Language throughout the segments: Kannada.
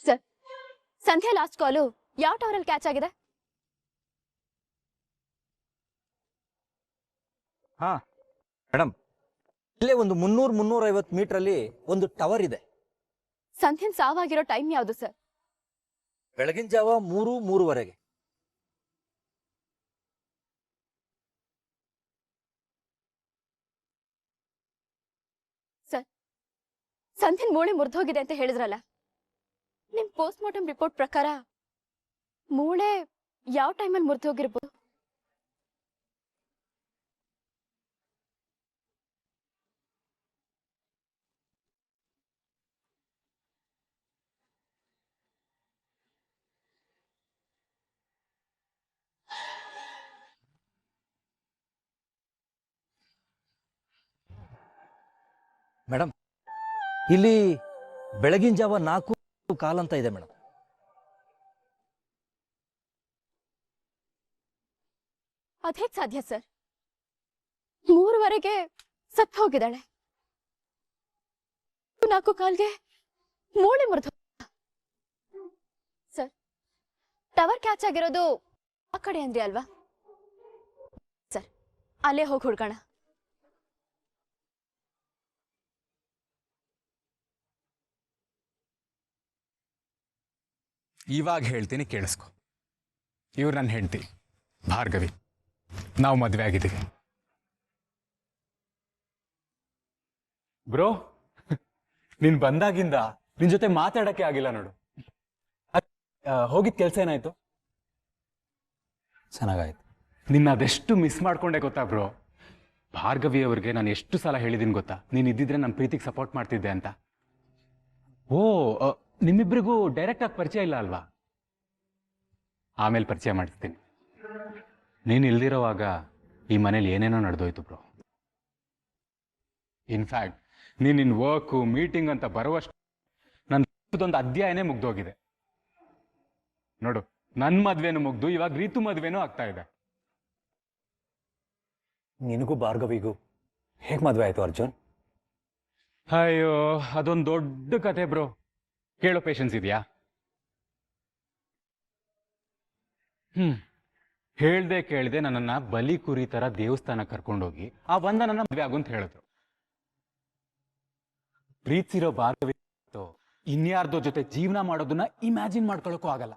ಸರ್, ಸಂಧ್ಯಾ ಲಾಸ್ಟ್ ಕಾಲು ಯಾವ ಟವರಲ್ಲಿ ಕ್ಯಾಚ್ ಆಗಿದೆ? ಹಾ ಮೇಡಮ್, ಇಲ್ಲೇ ಒಂದು 300-350 ಮೀಟರ್ ಒಂದು ಟವರ್ ಇದೆ. ಸಂಧ್ಯನ್ ಸಾವಾಗಿರೋ ಟೈಮ್ ಯಾವುದು ಸರ್? ಬೆಳಗಿನ ಜಾವ 3-3:30. ಸರ್, ಸಂಧ್ಯನ್ ಮೂಳೆ ಮುರಿದೋಗಿದೆ ಅಂತ ಹೇಳಿದ್ರಲ್ಲ, ನಿಮ್ ಪೋಸ್ಟ್ ಮಾರ್ಟಮ್ ರಿಪೋರ್ಟ್ ಪ್ರಕಾರ ಮೂಳೆ ಯಾವ ಟೈಮಲ್ಲಿ ಮುರಿದೋಗಿರ್ಬೋದು? ಮೇಡಮ್, ಇಲ್ಲಿ ಬೆಳಗಿನ ಜಾವ 4:15 ಅಂತ ಇದೆ ಮೇಡಮ್. ಅದೇಗ್ ಸಾಧ್ಯ ಸರ್? 3:00 ಸತ್ತು ಹೋಗಿದ್ದಾಳೆ, 4:15 ಮೂಳೆ ಮುರಿದು. ಸರ್, ಟವರ್ ಕ್ಯಾಚ್ ಆಗಿರೋದು ಆ ಕಡೆ ಅಂದ್ರಿ ಅಲ್ವಾ ಸರ್? ಅಲ್ಲೇ ಹೋಗಿ ಹುಡ್ಕೋಣ. ಇವಾಗ ಹೇಳ್ತೀನಿ, ಕೇಳಿಸ್ಕೊ. ಇವ್ರು ನನ್ನ ಹೆಂಡತಿ ಭಾರ್ಗವಿ. ನಾವು ಮದುವೆ ಆಗಿದ್ದೀವಿ. ಬ್ರೋ, ನೀನ್ ಬಂದಾಗಿಂದ ನಿನ್ ಜೊತೆ ಮಾತಾಡಕ್ಕೆ ಆಗಿಲ್ಲ ನೋಡು. ಹೋಗಿದ್ ಕೆಲ್ಸ ಏನಾಯ್ತು? ಚೆನ್ನಾಗಾಯ್ತು. ನಿನ್ನ ಅದೆಷ್ಟು ಮಿಸ್ ಮಾಡ್ಕೊಂಡೆ ಗೊತ್ತಾ ಬ್ರೋ. ಭಾರ್ಗವಿ ಅವ್ರಿಗೆ ನಾನು ಎಷ್ಟು ಸಲ ಹೇಳಿದೀನಿ ಗೊತ್ತಾ, ನೀನ್ ಇದ್ದಿದ್ರೆ ನನ್ನ ಪ್ರೀತಿಗೆ ಸಪೋರ್ಟ್ ಮಾಡ್ತಿದ್ದೆ ಅಂತ. ಓ, ನಿಮ್ಮಿಬ್ರಿಗೂ ಡೈರೆಕ್ಟ್ ಆಗಿ ಪರಿಚಯ ಇಲ್ಲ ಅಲ್ವಾ? ಆಮೇಲೆ ಪರಿಚಯ ಮಾಡಿಸ್ತೀನಿ. ನೀನು ಇಲ್ದಿರೋವಾಗ ಈ ಮನೇಲಿ ಏನೇನೋ ನಡೆದೋಯ್ತು ಬ್ರೋ. ಇನ್ಫ್ಯಾಕ್ಟ್ ನೀನು ನಿನ್ನ ವರ್ಕು ಮೀಟಿಂಗ್ ಅಂತ ಬರುವಷ್ಟು ನನ್ನ ಅಧ್ಯಾಯನೇ ಮುಗ್ದೋಗಿದೆ ನೋಡು. ನನ್ನ ಮದ್ವೆನೂ ಮುಗ್ದು ಇವಾಗ ರೀತು ಮದ್ವೆನೂ ಆಗ್ತಾ ಇದೆ. ನಿನಗೂ ಭಾರ್ಗವಿಗೂ ಹೇಗೆ ಮದುವೆ ಆಯ್ತು ಅರ್ಜುನ್? ಅಯ್ಯೋ, ಅದೊಂದು ದೊಡ್ಡ ಕತೆ ಬ್ರೋ. ಕೇಳೋ ಪೇಷನ್ಸ್ ಇದೆಯಾ? ಹೇಳ್ದೆ ಕೇಳ್ದೆ ನನ್ನನ್ನ ಬಲಿ ಕುರಿ ತರ ದೇವಸ್ಥಾನ ಕರ್ಕೊಂಡೋಗಿ ಆ ನನ್ನ ಮದುವೆ ಆಗು ಅಂತ ಹೇಳಿದ್ರು. ಪ್ರೀತಿಸಿರೋ ಭಾರ್ಗವಿ ಇನ್ಯಾರ್ದೋ ಜೊತೆ ಜೀವನ ಮಾಡೋದನ್ನ ಇಮ್ಯಾಜಿನ್ ಮಾಡ್ಕೊಳಕ್ಕೂ ಆಗಲ್ಲ.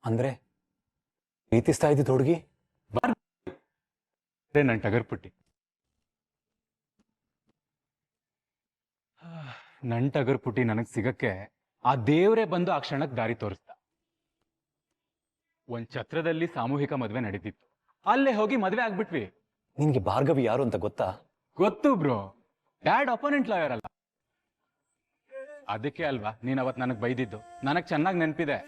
ಅಂದ್ರೆ ಪ್ರೀತಿಸ್ತಾ ಇದ್ದಿದ್ದು ಹುಡುಗಿ ನನ್ ಟಗರ್ಪುಟ್ಟಿ. ನನ್ ಟಗರ್ಪುಟ್ಟಿ ನನಗ್ ಸಿಗಕ್ಕೆ ಆ ದೇವರೇ ಬಂದು ಆ ಕ್ಷಣಕ್ಕೆ ದಾರಿ ತೋರಿಸ್ದ. ಒಂದ್ ಛತ್ರದಲ್ಲಿ ಸಾಮೂಹಿಕ ಮದ್ವೆ ನಡೀತಿತ್ತು. ಅಲ್ಲೇ ಹೋಗಿ ಮದ್ವೆ ಆಗ್ಬಿಟ್ವಿ. ನಿನ್ಗೆ ಭಾರ್ಗವಿ ಯಾರು ಅಂತ ಗೊತ್ತಾ? ಗೊತ್ತು ಬ್ರೋ, ಡ್ಯಾಡ್ ಅಪೋನೆಂಟ್ ಲಾಯರ್ ಅಲ್ಲ. ಅದಕ್ಕೆ ಅಲ್ವಾ ನೀನ್ ಅವತ್ ನನಗ್ ಬೈದಿದ್ದು, ನನಗ್ ಚೆನ್ನಾಗಿ ನೆನಪಿದೆ.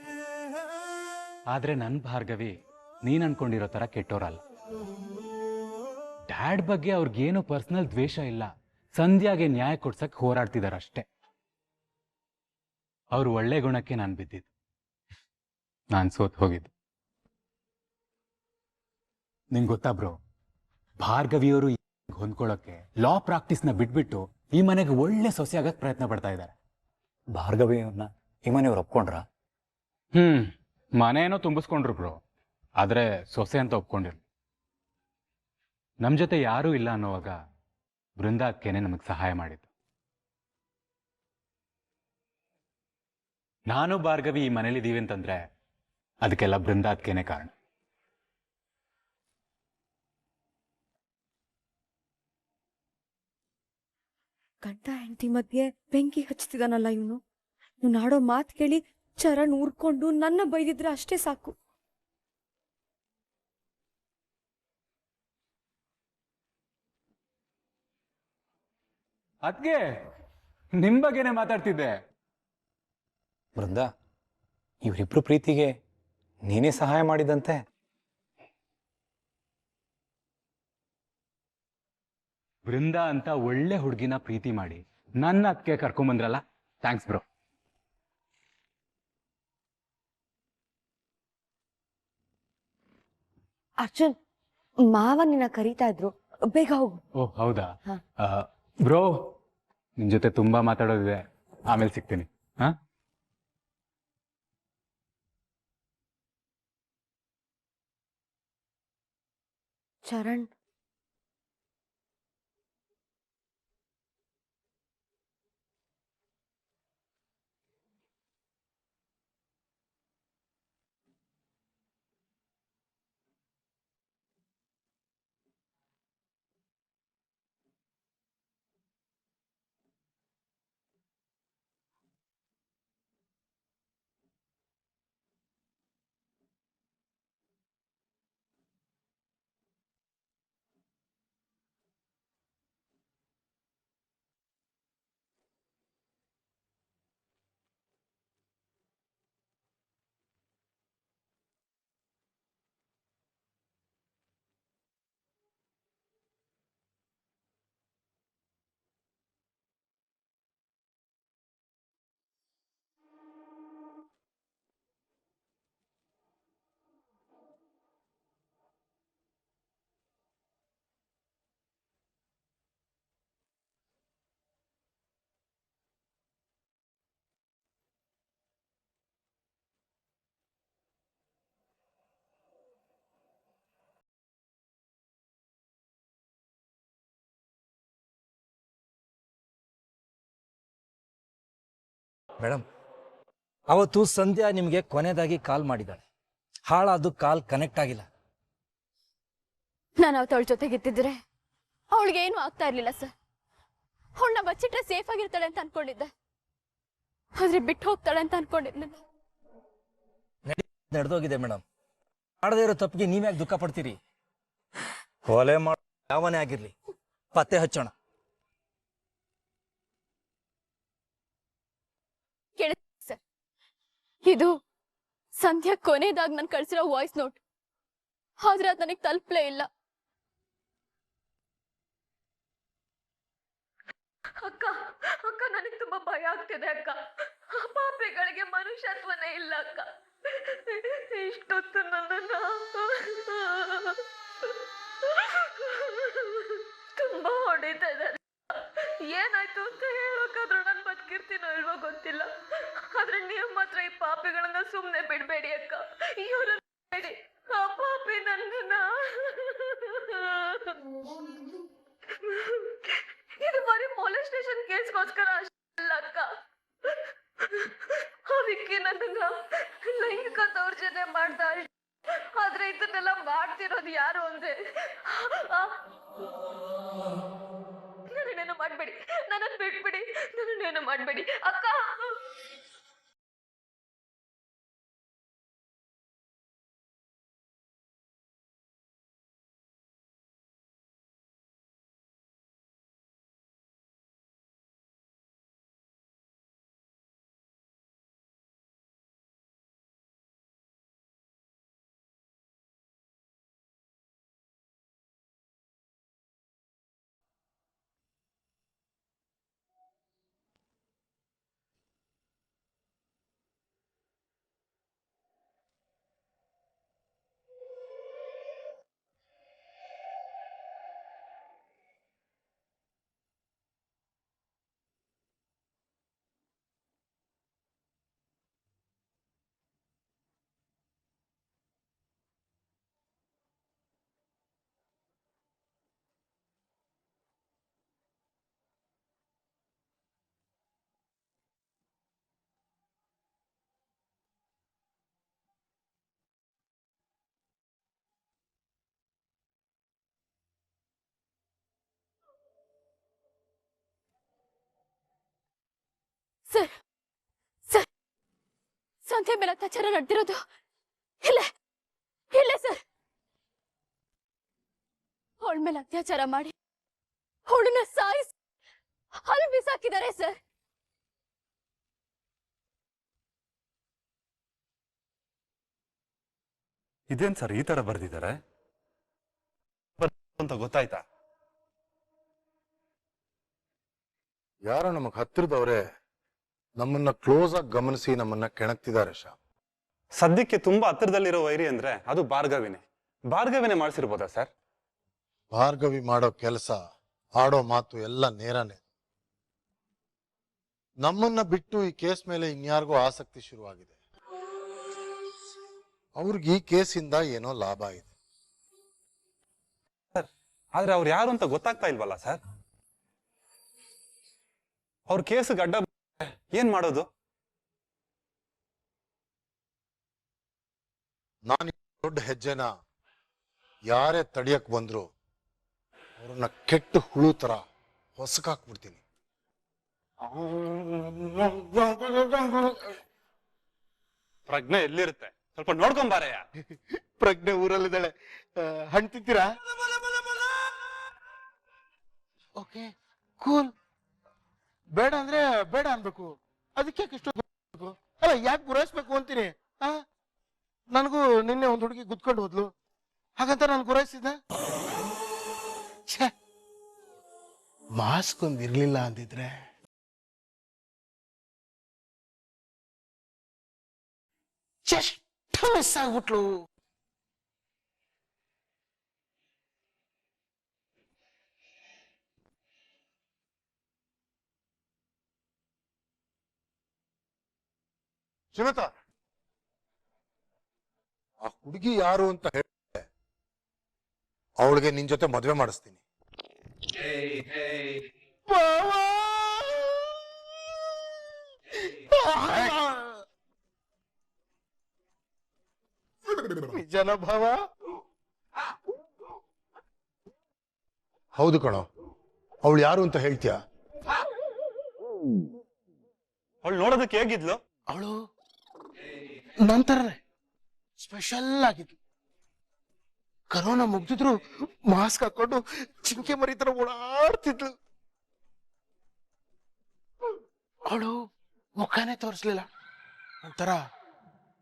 ಆದ್ರೆ ನನ್ ಭಾರ್ಗವಿ ನೀನ್ ಅನ್ಕೊಂಡಿರೋ ತರ ಕೆಟ್ಟೋರಲ್ಲ. ಡ್ಯಾಡ್ ಬಗ್ಗೆ ಅವ್ರಿಗೇನು ಪರ್ಸನಲ್ ದ್ವೇಷ ಇಲ್ಲ. ಸಂಧ್ಯಾಗೆ ನ್ಯಾಯ ಕೊಡ್ಸಕ್ ಹೋರಾಡ್ತಿದಾರಷ್ಟೇ. ಅವ್ರು ಒಳ್ಳೆ ಗುಣಕ್ಕೆ ನಾನು ಬಿದ್ದಿದ್ದು, ನಾನ್ ಸೋತ್ ಹೋಗಿದ್ದು. ನಿಂಗೆ ಗೊತ್ತಾ ಬ್ರೋ, ಭಾರ್ಗವಿಯವರು ಹೊಂದ್ಕೊಳ್ಳೋಕೆ ಲಾ ಪ್ರಾಕ್ಟೀಸ್ನ ಬಿಟ್ಬಿಟ್ಟು ಈ ಮನೆಗೆ ಒಳ್ಳೆ ಸೊಸೆ ಆಗಕ್ಕೆ ಪ್ರಯತ್ನ ಪಡ್ತಾ ಇದ್ದಾರೆ. ಭಾರ್ಗವಿಯವ್ರನ್ನ ಈ ಮನೆಯವ್ರು ಒಪ್ಕೊಂಡ್ರ? ಮನೇನೋ ತುಂಬಿಸ್ಕೊಂಡ್ರು ಬ್ರೋ, ಆದ್ರೆ ಸೊಸೆ ಅಂತ ಒಪ್ಕೊಂಡಿರ್ಲಿ. ನಮ್ ಜೊತೆ ಯಾರೂ ಇಲ್ಲ ಅನ್ನೋವಾಗ ಬೃಂದಾತ್ಕೆನೆ ನಮಗ್ ಸಹಾಯ ಮಾಡಿದ್ದು. ನಾನು ಭಾರ್ಗವಿ ಈ ಮನೇಲಿದ್ದೀವಿ ಅಂತಂದ್ರೆ ಅದಕ್ಕೆಲ್ಲ ಬೃಂದಾತ್ಕೆನೆ ಕಾರಣ. ಗಂಡ ಹೆಂಡತಿ ಮಧ್ಯೆ ಬೆಂಕಿ ಹಚ್ತಿದಾನಲ್ಲ ಇವನು. ಇವ್ನು ಆಡೋ ಮಾತು ಕೇಳಿ ಚರಣ್ ಊರ್ಕೊಂಡು ನನ್ನ ಬೈದಿದ್ರೆ ಅಷ್ಟೇ ಸಾಕು. ಅದ್ಕೆ ನಿಮ್ ಬಗ್ಗೆನೆ ಮಾತಾಡ್ತಿದ್ದೆ. ಬೃಂದ, ಇವರಿಬ್ರು ಪ್ರೀತಿಗೆ ನೀನೇ ಸಹಾಯ ಮಾಡಿದಂತೆ. ಬೃಂದ ಅಂತ ಒಳ್ಳೆ ಹುಡುಗಿನ ಪ್ರೀತಿ ಮಾಡಿ ನನ್ನ ಅದಕ್ಕೆ ಕರ್ಕೊಂಬಂದ್ರಲ್ಲ, ಥ್ಯಾಂಕ್ಸ್ ಬ್ರೋ. ಅರ್ಜುನ್, ಮಾವ ನಿನ್ನ ಕರೀತಾ ಇದ್ರು, ಬೇಗ ಹೋಗು. ಓ ಹೌದಾ ಬ್ರೋ, ನಿನ್ ಜೊತೆ ತುಂಬಾ ಮಾತಾಡೋದಿದೆ, ಆಮೇಲೆ ಸಿಗ್ತೀನಿ. ಹಾ ಚರಣ್, ಮೇಡಮ್, ಅವತ್ತು ಸಂಧ್ಯಾ ನಿಮಗೆ ಕೊನೆಯದಾಗಿ ಕಾಲ್ ಮಾಡಿದ್ದಾಳೆ. ಹಾಳಾದು ಕಾಲ್ ಕನೆಕ್ಟ್ ಆಗಿಲ್ಲ. ನಾನು ಅವತ್ತು ಅವಳ ಜೊತೆಗಿದ್ದಿದ್ರೆ ಅವಳಿಗೆ ಏನು ಆಗ್ತಾ ಇರ್ಲಿಲ್ಲ ಸರ್. ಅವಳನ್ನ ಬಚ್ಚಿಟ್ರೆ ಸೇಫ್ ಆಗಿರ್ತಾಳೆ ಅಂತ ಅನ್ಕೊಂಡಿದ್ದೆ, ಆದ್ರೆ ಬಿಟ್ಟು ಹೋಗ್ತಾಳೆ ಅಂತ ಅನ್ಕೊಂಡಿರ್ಲಿಲ್ಲ. ನಡೆದೋಗಿದೆ ಮೇಡಮ್. ಮಾಡದೇ ಇರೋ ತಪ್ಪಿಗೆ ನೀವ್ಯಾಕೆ ದುಃಖ ಪಡ್ತೀರಿ? ಕೊಲೆ ಮಾಡೋ ಯಾವನೇ ಆಗಿರ್ಲಿ, ಪತ್ತೆ ಹಚ್ಚೋಣ. ಕೇಳಿ ಸರ್, ಇದು ಸಂಧ್ಯಾ ಕೊನೆಯದಾಗ ನಾನು ಕಳ್ಸಿರೋ ವಾಯ್ಸ್ ನೋಟ್, ಆದ್ರೆ ಅದು ನನಗೆ ತಲುಪಲೇ ಇಲ್ಲ. ಅಕ್ಕ ಅಕ್ಕ ನನಗೆ ತುಂಬಾ ಭಯ ಆಗ್ತಿದೆ ಅಕ್ಕ. ಪಾಪಿಗಳಿಗೆ ಮನುಷ್ಯತ್ವನೇ ಇಲ್ಲ ಅಕ್ಕ. ಇಷ್ಟೊತ್ತು ನನ್ನನ್ನ ತುಂಬಾ ಹೊಡಿತಾ ಇದ್ದಾರೆ. ಏನಾಯ್ತು ಅಂತ ಹೇಳೋಕಾದ್ರೂ ನಾನು ಬದುಕಿರ್ತೀನೋ ಇಲ್ವೋ ಗೊತ್ತಿಲ್ಲ, ಆದ್ರೆ ನೀವು ಮಾತ್ರ ಈ ಪಾಪಿಗಳನ್ನ ಸುಮ್ನೆ ಬಿಡ್ಬೇಡಿ ಅಕ್ಕ. ಇವ್ರ ಬೇಡಿ, ಆ ಪಾಪಿ ನನ್ನನ್ನ ಇದು ಬರೀ ಮೊಲೆಸ್ಟೇಷನ್ ಕೇಸ್ಗೋಸ್ಕರ ಅಲ್ಲ ಅಕ್ಕ. ಅದಕ್ಕೆ ನನ್ನನ್ನ ಲೈಂಗಿಕ ದೌರ್ಜನ್ಯ ಮಾಡ್ದ. ಆದ್ರೆ ಇದನ್ನೆಲ್ಲ ಮಾಡ್ತಿರೋದು ಯಾರು ಅಂದ್ರೆ ನನ್ನೇನು ಮಾಡ್ಬೇಡಿ, ನನ್ನ ಬಿಟ್ಬಿಡಿ, ನನ್ನೇನು ಮಾಡ್ಬೇಡಿ ಅಕ್ಕ. ಸರ್ ಸರ್, ಸಂಧ್ಯಾ ಮೇಲೆ ಅತ್ಯಾಚಾರ ನಡೆದಿರೋದು ಇಲ್ಲ ಇಲ್ಲ ಸರ್. ಅವಳ ಮೇಲೆ ಅತ್ಯಾಚಾರ ಮಾಡಿ ಅವಳನ್ನ ಸಾಯಿಸಿ ಅಲ್ಲಿ ಬಿಸಾಕಿದ್ದಾರೆ ಸರ್. ಇದೇನ್ ಸರ್ ಈ ತರ ಬರ್ದಿದ್ದಾರೆ ಅಂತ ಗೊತ್ತಾಯ್ತಾ? ಯಾರೋ ನಮಗ್ ಹತ್ತಿರದವ್ರೆ ನಮ್ಮನ್ನ ಕ್ಲೋಸ್ ಆಗಿ ಗಮನಿಸಿ ನಮ್ಮನ್ನ ಕೆಣಕ್ತಿದ್ದಾರೆ ಶ್ಯಾಮ್. ಸದ್ಯಕ್ಕೆ ತುಂಬಾ ಹತ್ತಿರದಲ್ಲಿರೋ ವೈರಿ ಅಂದ್ರೆ ಅದು ಭಾರ್ಗವಿನೇ ಮಾಡಿಸಿರ್ಬೋದಾ ಸರ್? ಭಾರ್ಗವಿ ಮಾಡೋ ಕೆಲಸ, ಆಡೋ ಮಾತು ಎಲ್ಲ ನೇರನೇ. ನಮ್ಮನ್ನ ಬಿಟ್ಟು ಈ ಕೇಸ್ ಮೇಲೆ ಇನ್ಯಾರಿಗೂ ಆಸಕ್ತಿ ಶುರುವಾಗಿದೆ. ಅವ್ರಿಗೆ ಈ ಕೇಸಿಂದ ಏನೋ ಲಾಭ ಇದೆ. ಆದ್ರೆ ಅವ್ರು ಯಾರು ಅಂತ ಗೊತ್ತಾಗ್ತಾ ಇಲ್ವಲ್ಲ ಸರ್. ಅವ್ರ ಕೇಸಿಗೆ ಅಡ್ಡ ಏನ್ ಮಾಡೋದು? ನಾನು ದೊಡ್ಡ ಹೆಜ್ಜೆನ ಯಾರೇ ತಡಿಯಕ್ ಬಂದ್ರು ಅವ್ರನ್ನ ಕೆಟ್ಟ ಹುಳು ತರ ಹೊಸಕಾಕ್ಬಿಡ್ತೀನಿ. ಪ್ರಜ್ಞೆ ಎಲ್ಲಿರುತ್ತೆ? ಸ್ವಲ್ಪ ನೋಡ್ಕೊಂಬಾರಯ್ಯ. ಪ್ರಜ್ಞೆ ಊರಲ್ಲಿದ್ದಾಳೆ. ಹಣ್ಣು ತಿಂತೀರಾ? Okay cool. ಬೇಡ ಅಂದ್ರೆ ಬೇಡ ಅನ್ಬೇಕು. ಅದಕ್ಕೆ ಇಷ್ಟು ಅಲ್ಲ, ಯಾಕೆ ಗುರಾಯಿಸ್ಬೇಕು ಅಂತೀನಿ. ನನಗೂ ನಿನ್ನೆ ಒಂದು ಹುಡುಗಿ ಗುದ್ಕೊಂಡು ಹೋದ್ಲು, ಹಾಗಂತ ನಾನು ಗುರಾಯಿಸಿದ್ದೆ. ಮಾಸ್ಕ್ ಒಂದ್ ಇರ್ಲಿಲ್ಲ ಅಂದಿದ್ರೆ ಜಸ್ಟ್ ಮಿಸ್ ಆಗ್ಬಿಟ್ಲು. ಶ್ರೀಮಂತ, ಆ ಹುಡುಗಿ ಯಾರು ಅಂತ ಹೇಳಿದ್ರೆ ಅವಳಿಗೆ ನಿನ್ ಜೊತೆ ಮದ್ವೆ ಮಾಡಿಸ್ತೀನಿ. ನಿಜನ ಭಾವ? ಹೌದು ಕಣೋ, ಅವಳು ಯಾರು ಅಂತ ಹೇಳ್ತೀಯ? ಅವಳು ನೋಡೋದಕ್ಕೆ ಹೇಗಿದ್ಲು? ಅವಳು ನಂತರನೇ ಸ್ಪೆಷಲ್ ಆಗಿದ್ಲು. ಕರೋನಾ ಮುಗ್ದಿದ್ರು ಮಾಸ್ಕ್ ಹಾಕೊಂಡು ಚಿಂಕೆ ಮರಿ ತರ ಓಡಾಡ್ತಿದ್ಲು. ಅವಳು ಮುಖನೇ ತೋರಿಸ್ಲಿಲ್ಲ, ಒಂಥರ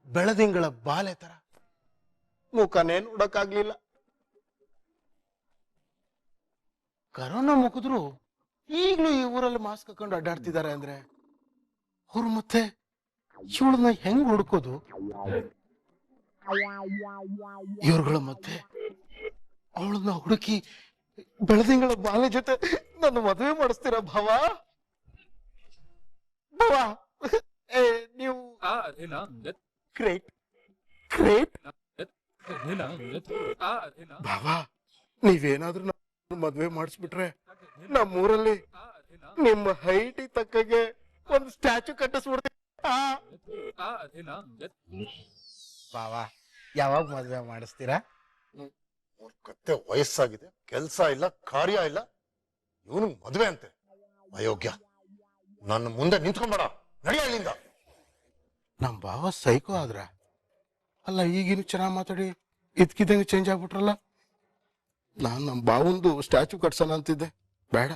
ಬೆಳದಿಂಗಳ ಬಾಲೆ ತರ. ಮುಖನೇ ನೋಡಕ್ಕಾಗ್ಲಿಲ್ಲ. ಕರೋನಾ ಮುಗಿದ್ರು ಈಗ್ಲೂ ಈ ಊರಲ್ಲಿ ಮಾಸ್ಕ್ ಹಾಕೊಂಡು ಅಡ್ಡಾಡ್ತಿದ್ದಾರೆ ಅಂದ್ರೆ ಅವ್ರು ಮತ್ತೆ ಇವಳನ್ನ ಹೆಂಗ್ ಹುಡುಕೋದು? ಇವ್ರುಗಳ ಮಧ್ಯೆ ಅವಳನ್ನ ಹುಡುಕಿ ಬೆಳದಿಂಗಳ ಬಾಲೆ ಜೊತೆ ನನ್ನ ಮದುವೆ ಮಾಡಿಸ್ತೀರಾ ಭಾವ? ಭಾವ, ನೀವು ಗ್ರೇಟ್ ಗ್ರೇಟ್. ಭಾವ, ನೀವೇನಾದ್ರೂ ನನ್ನ ಮದುವೆ ಮಾಡಿಸ್ಬಿಟ್ರೆ ನಮ್ಮೂರಲ್ಲಿ ನಿಮ್ಮ ಹೈಟ್ ತಕ್ಕಗೆ ಒಂದು ಸ್ಟ್ಯಾಚು ಕಟ್ಟಿಸ್ಬಿಡ್ತೀನಿ. ಭಾವ, ಯಾವಾಗ ಮದುವೆ ಮಾಡಿಸ್ತೀರಾ? ಅವ್ರ ಕತ್ತೆ ವಯಸ್ಸಾಗಿದೆ, ಕೆಲ್ಸ ಇಲ್ಲ, ಕಾರ್ಯ ಇಲ್ಲ, ಇವನು ಮದ್ವೆ ಅಂತೆ. ಅಯೋಗ್ಯ, ನನ್ನ ಮುಂದೆ ನಿಂತ್ಕೊಂಬೇಡ, ನಡಿ ಅಲ್ಲಿಂದ. ನಮ್ ಭಾವ ಸೈಕೋ ಆದ್ರ? ಅಲ್ಲ, ಈಗಿನ ಚೆನ್ನಾಗಿ ಮಾತಾಡಿ ಇದ್ಕಿದ್ದಂಗೆ ಚೇಂಜ್ ಆಗ್ಬಿಟ್ರಲ್ಲ. ನಾನ್ ನಮ್ ಭಾವಂದು ಸ್ಟ್ಯಾಚು ಕಟ್ಸೋಣ ಅಂತಿದ್ದೆ. ಬೇಡ,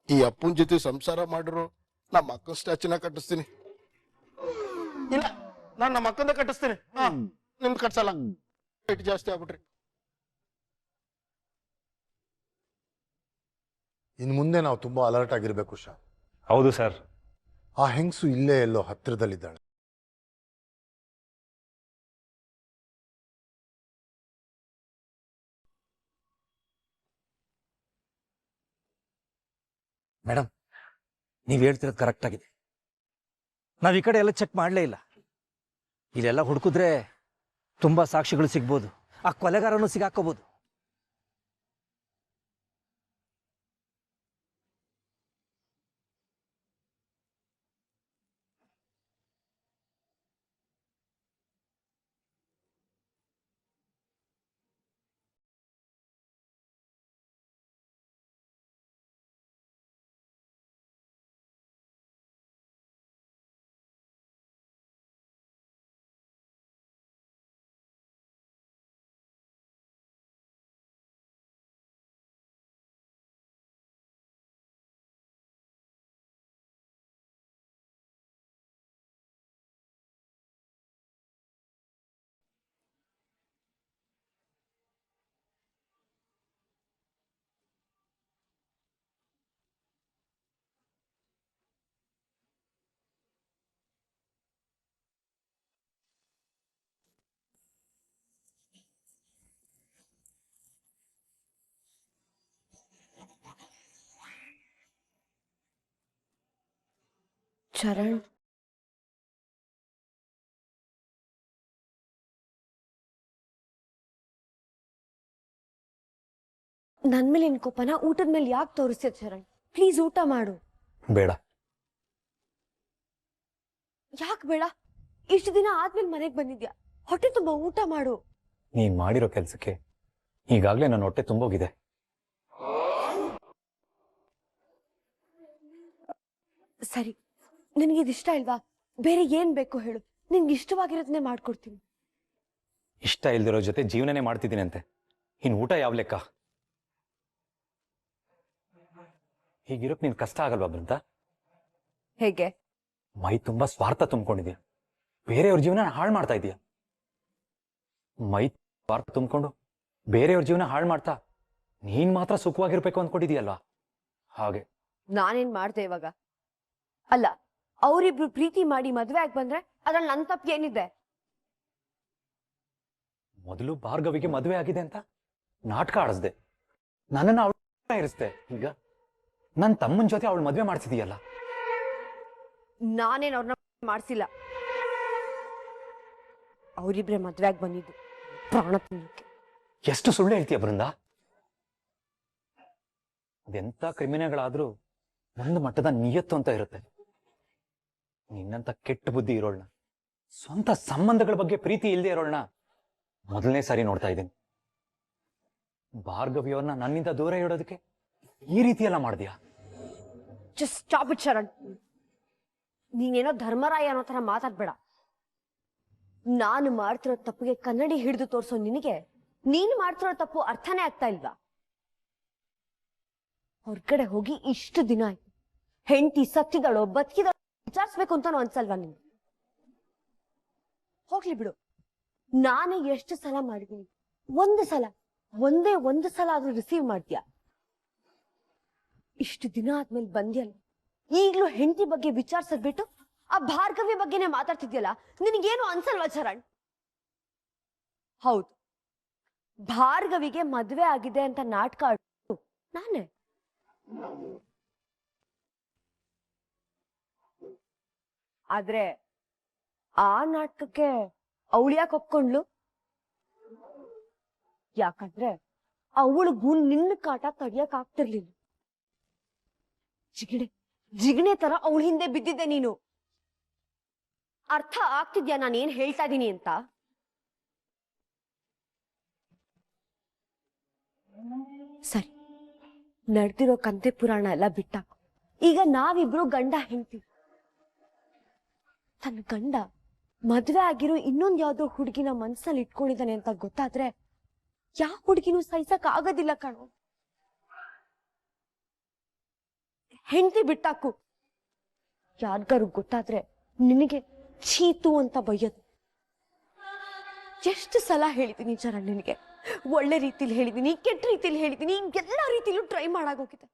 ಈ ಅಪ್ಪನ ಜೊತೆ ಸಂಸಾರ ಮಾಡಿರೋ ನಮ್ಮ ಅಕ್ಕನ ಸ್ಟ್ಯಾಚುನ ಕಟ್ಟಿಸ್ತೀನಿ. ಇಲ್ಲ, ನಾನ್ ನಮ್ಮ ಅಕ್ಕಂದ ಕಟ್ಟಿಸ್ತೀನಿ. ನಿಮ್ದು ಕಟ್ಸಲ್ಲ, ರೇಟ್ ಜಾಸ್ತಿ ಆಗ್ಬಿಟ್ರಿ. ಇನ್ ಮುಂದೆ ನಾವು ತುಂಬಾ ಅಲರ್ಟ್ ಆಗಿರ್ಬೇಕು ಶಾ. ಹೌದು ಸರ್. ಆ ಹೆಂಗಸು ಇಲ್ಲೇ ಎಲ್ಲೋ ಹತ್ತಿರದಲ್ಲಿದ್ದಾಳೆ. ಮೇಡಮ್, ನೀವ್ ಹೇಳ್ತಿರೋದು ಕರೆಕ್ಟ್ ಆಗಿದೆ. ನಾವ್ ಈ ಕಡೆ ಎಲ್ಲ ಚೆಕ್ ಮಾಡ್ಲೇ ಇಲ್ಲ. ಇಲ್ಲೆಲ್ಲ ಹುಡುಕಿದ್ರೆ ತುಂಬಾ ಸಾಕ್ಷಿಗಳು ಸಿಗ್ಬೋದು, ಆ ಕೊಲೆಗಾರನು ಸಿಗಾಕೋಬಹುದು. ಚರಣ್, ನನ್ ಮೇಲೆ ನಿನ್ ಕೋಪನ ಊಟದ ಮೇಲೆ ಯಾಕೆ ತೋರಿಸ್ತೀಯ ಚರಣ್? ಪ್ಲೀಸ್ ಊಟ ಮಾಡು. ಬೇಡ. ಯಾಕೆ ಬೇಡ? ಇಷ್ಟು ದಿನ ಆದ್ಮೇಲೆ ಮನೆಗೆ ಬಂದಿದ್ಯಾ, ಹೊಟ್ಟೆ ತುಂಬಾ ಊಟ ಮಾಡು. ನೀನ್ ಮಾಡಿರೋ ಕೆಲ್ಸಕ್ಕೆ ಈಗಾಗ್ಲೇ ನನ್ನ ಹೊಟ್ಟೆ ತುಂಬೋಗಿದೆ. ಸರಿ, ನಿನಗಿದಿಷ್ಟ ಇಲ್ವಾ? ಬೇರೆ ಏನ್ ಬೇಕು ಹೇಳು, ನಿನ್ಗೆ ಇಷ್ಟವಾಗಿರೋದನ್ನೇ ಮಾಡ್ಕೊಡ್ತೀನಿ. ಇಷ್ಟ ಇಲ್ದಿರೋ ಜೊತೆ ಜೀವನನೇ ಮಾಡ್ತಿದ್ದೀನಿ ಅಂತೆ, ಇನ್ ಊಟ ಯಾವ ಲೆಕ್ಕ? ಹೀಗಿರೋಕ್ ನೀನ್ ಕಷ್ಟ ಆಗಲ್ವಾ ಬೃಂದ? ಹೇಗೆ? ಮೈ ತುಂಬಾ ಸ್ವಾರ್ಥ ತುಂಬಿಕೊಂಡಿದ್ಯಾ, ಬೇರೆಯವ್ರ ಜೀವನ ಹಾಳು ಮಾಡ್ತಾ ಇದೀಯ. ಮೈ ಸ್ವಾರ್ಥ ತುಂಬಿಕೊಂಡು ಬೇರೆಯವ್ರ ಜೀವನ ಹಾಳು ಮಾಡ್ತಾ ನೀನ್ ಮಾತ್ರ ಸುಖವಾಗಿರ್ಬೇಕು ಅಂದ್ಕೊಂಡಿದೀಯಲ್ವಾ? ಹಾಗೆ ನಾನೇನ್ ಮಾಡ್ದೆ ಇವಾಗ? ಅಲ್ಲ, ಅವರಿಬ್ರು ಪ್ರೀತಿ ಮಾಡಿ ಮದ್ವೆ ಆಗಿ ಬಂದ್ರೆ ಅದ್ರಲ್ಲಿ ನನ್ ತಪ್ಪು ಏನಿದೆ? ಮೊದಲು ಭಾರ್ಗವಿಗೆ ಮದುವೆ ಆಗಿದೆ ಅಂತ ನಾಟಕ ಆಡಿಸ್ದೆ, ನನ್ನನ್ನು ಅವಳ ಇರಿಸ್ದೆ. ಈಗ ನನ್ನ ತಮ್ಮನ ಜೊತೆ ಅವಳು ಮದುವೆ ಮಾಡ್ತಿದೀಯಲ್ಲ. ನಾನೇನ್ ಅವ್ರನ್ನ ಮಾಡ್ಸಿಲ್ಲ, ಅವರಿಬ್ರೆ ಮದ್ವೆ ಆಗಿ ಬಂದಿದ್ದು ಪ್ರಾಣ ತಿನ್ನಕ್ಕೆ. ಎಷ್ಟು ಸುಳ್ಳು ಹೇಳ್ತೀಯ ಬೃಂದ? ಅದೆಂತ ಕ್ರಿಮಿನಲ್ಗಳಾದ್ರೂ ಒಂದು ಮಟ್ಟದ ನಿಯತ್ತು ಅಂತ ಇರುತ್ತೆ. ನಿನ್ನಂತ ಕೆಟ್ಟ ಬುದ್ಧಿ ಇರೋಳ್ನ, ಸ್ವಂತ ಸಂಬಂಧಗಳ ಬಗ್ಗೆ ಪ್ರೀತಿ ಇಲ್ಲದೆ ಇರೋಳ್ನ ಮೊದಲನೇ ಸಾರಿ ನೋಡ್ತಾ ಇದ್ದೀನಿ. ಭಾರ್ಗವಿಯವ್ರನ್ನ ನನ್ನಿಂದ ದೂರ ಇಡೋದಕ್ಕೆ ಈ ರೀತಿ ಎಲ್ಲ ಮಾಡಿದ್ಯಾ? Just stop it Sharan. ನೀನೇನೋ ಧರ್ಮರಾಯ ಅನ್ನೋ ತರ ಮಾತಾಡ್ಬೇಡ. ನಾನು ಮಾಡ್ತಿರೋ ತಪ್ಪಿಗೆ ಕನ್ನಡಿ ಹಿಡಿದು ತೋರ್ಸೋ ನಿನಗೆ ನೀನು ಮಾಡ್ತಿರೋ ತಪ್ಪು ಅರ್ಥನೇ ಆಗ್ತಾ ಇಲ್ವಾ? ಹೊರಗಡೆ ಹೋಗಿ ಇಷ್ಟು ದಿನ ಆಯ್ತು, ಹೆಂಡತಿ ಸತ್ತಿದಳೋ ಬದುಕಿದಳೋ ವಿಚಾರಿಸ್ಬೇಕು ಅಂತಾನು ಅನ್ಸಲ್ವಾ ನಿನ್ಗೆ? ಹೋಗ್ಲಿ ಬಿಡು, ನಾನೇ ಎಷ್ಟು ಸಲ ಮಾಡಿದ್ದೀನಿ, ಒಂದೇ ಸಲ ಆದ್ರೂ ರಿಸೀವ್ ಮಾಡ್ತೀಯಾ? ಇಷ್ಟು ದಿನ ಆದ್ಮೇಲೆ ಬಂದ್ಯಲ್ಲ, ಈಗ್ಲೂ ಹೆಂಡತಿ ಬಗ್ಗೆ ವಿಚಾರಿಸದ್ ಬಿಟ್ಟು ಆ ಭಾರ್ಗವಿ ಬಗ್ಗೆನೆ ಮಾತಾಡ್ತಿದ್ಯಲ್ಲ, ನಿನಗೇನು ಅನ್ಸಲ್ವಾ ಚರಣ್? ಹೌದು, ಭಾರ್ಗವಿಗೆ ಮದ್ವೆ ಆಗಿದೆ ಅಂತ ನಾಟಕ ಆಡೋದು ನಾನೇ. ಆದ್ರೆ ಆ ನಾಟಕಕ್ಕೆ ಅವಳ್ಯಾಕೆ ಒಪ್ಕೊಂಡ್ಲು? ಯಾಕಂದ್ರೆ ಅವಳಿಗೂ ನಿನ್ನ ಕಾಟ ತಡಿಯಕ್ ಆಗ್ತಿರ್ಲಿಲ್ಲ. ಜಿಗಣೆ ತರ ಅವಳ ಹಿಂದೆ ಬಿದ್ದಿದ್ದೆ ನೀನು. ಅರ್ಥ ಆಗ್ತಿದ್ಯಾ ನಾನೇನ್ ಹೇಳ್ತಾ ಇದೀನಿ ಅಂತ? ಸರಿ, ನಡೆದಿರೋ ಕಂತೆ ಪುರಾಣ ಎಲ್ಲ ಬಿಟ್ಟಾಕು. ಈಗ ನಾವಿಬ್ರು ಗಂಡ ಹೆಂಡ್ತಿ. ತನ್ನ ಗಂಡ ಮದ್ವೆ ಆಗಿರೋ ಇನ್ನೊಂದ್ ಯಾವ್ದೋ ಹುಡುಗಿನ ಮನ್ಸಲ್ಲಿ ಇಟ್ಕೊಂಡಿದ್ದಾನೆ ಅಂತ ಗೊತ್ತಾದ್ರೆ ಯಾವ ಹುಡುಗಿನೂ ಸಹಿಸಕ್ ಆಗೋದಿಲ್ಲ ಕಣೋ. ಹೆಂಡತಿ ಬಿಟ್ಟಾಕು. ಯಾರ್ಗಾರು ಗೊತ್ತಾದ್ರೆ ನಿನಗೆ ಚೀತು ಅಂತ ಬೈಯೋದು. ಎಷ್ಟು ಸಲ ಹೇಳಿದೀನಿ ಚರಣ್ ನಿನಗೆ, ಒಳ್ಳೆ ರೀತಿಲಿ ಹೇಳಿದೀನಿ, ಕೆಟ್ಟ ರೀತಿಲಿ ಹೇಳಿದೀನಿ, ಎಲ್ಲಾ ರೀತಿಲೂ ಟ್ರೈ ಮಾಡಾಗೋಗಿದೆ.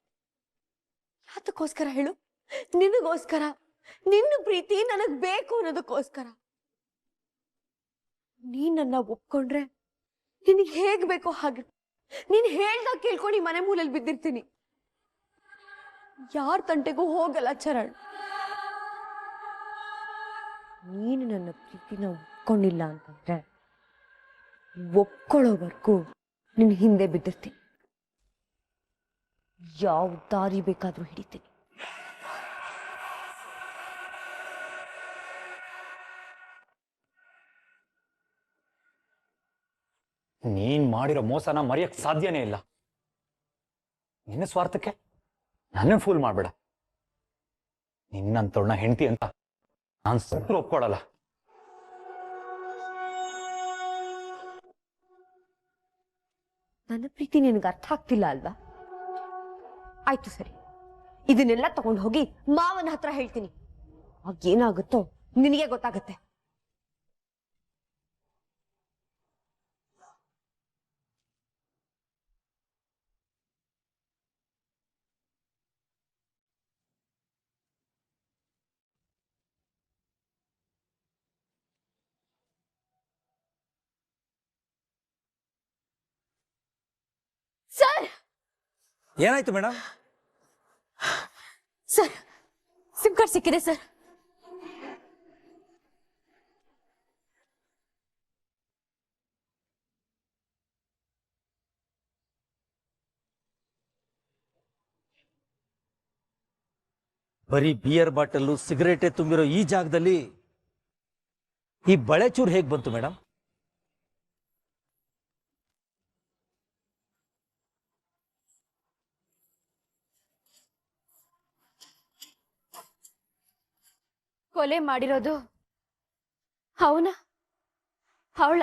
ಯಾತಕ್ಕೋಸ್ಕರ ಹೇಳು? ನಿನಗೋಸ್ಕರ, ನಿನ್ನ ಪ್ರೀತಿ ನನಗ್ ಬೇಕು ಅನ್ನೋದಕ್ಕೋಸ್ಕರ. ನೀನ್ ನನ್ನ ಒಪ್ಕೊಂಡ್ರೆ ನಿನಗೆ ಹೇಗ್ ಬೇಕೋ ಹಾಗೆ ನೀನ್ ಹೇಳ್ದಾಗ ಕೇಳ್ಕೊಂಡು ಈ ಮನೆ ಮೂಲಲ್ಲಿ ಬಿದ್ದಿರ್ತೀನಿ. ಯಾರ ತಂಟೆಗೂ ಹೋಗಲ್ಲ ಚರಣ್. ನೀನು ನನ್ನ ಪ್ರೀತಿನ ಒಪ್ಕೊಂಡಿಲ್ಲ ಅಂತಂದ್ರೆ ಒಪ್ಕೊಳ್ಳೋವರೆಗೂ ನಿನ್ ಹಿಂದೆ ಬಿದ್ದಿರ್ತೀನಿ, ಯಾವ ದಾರಿ ಬೇಕಾದ್ರೂ ಹಿಡಿತೀನಿ. ನೀನ್ ಮಾಡಿರೋ ಮೋಸನ ಮರೆಯಕ್ ಸಾಧ್ಯನೇ ಇಲ್ಲ. ನಿನ್ನ ಸ್ವಾರ್ಥಕ್ಕೆ ನನ್ನ ಫೂಲ್ ಮಾಡ್ಬೇಡ. ನಿನ್ನಂತವ್ಳನ್ನ ಹೆಂಡತಿ ಅಂತ ನಾನ್ ಸತ್ರು ಒಪ್ಕೊಳಲ್ಲ. ನನ್ನ ಪ್ರೀತಿ ನಿನಗೆ ಅರ್ಥ ಆಗ್ತಿಲ್ಲ ಅಲ್ವಾ? ಆಯ್ತು ಸರಿ, ಇದನ್ನೆಲ್ಲ ತಗೊಂಡು ಹೋಗಿ ಮಾವನ ಹತ್ರ ಹೇಳ್ತೀನಿ. ಆಗೇನಾಗುತ್ತೋ ನಿನಗೆ ಗೊತ್ತಾಗತ್ತೆ. ಸರ್, ಏನಾಯ್ತು ಮೇಡಮ್? ಸರ್, ಸಿಮ್ ಕಾರ್ಡ್ ಸಿಕ್ಕಿದೆ ಸರ್. ಬರೀ ಬಿಯರ್ ಬಾಟಲ್ಲು ಸಿಗರೇಟೆ ತುಂಬಿರೋ ಈ ಜಾಗದಲ್ಲಿ ಈ ಬಳೆಚೂರು ಹೇಗೆ ಬಂತು ಮೇಡಮ್? ಕೊಲೆ ಮಾಡಿರೋದು ಅವನ ಅವಳ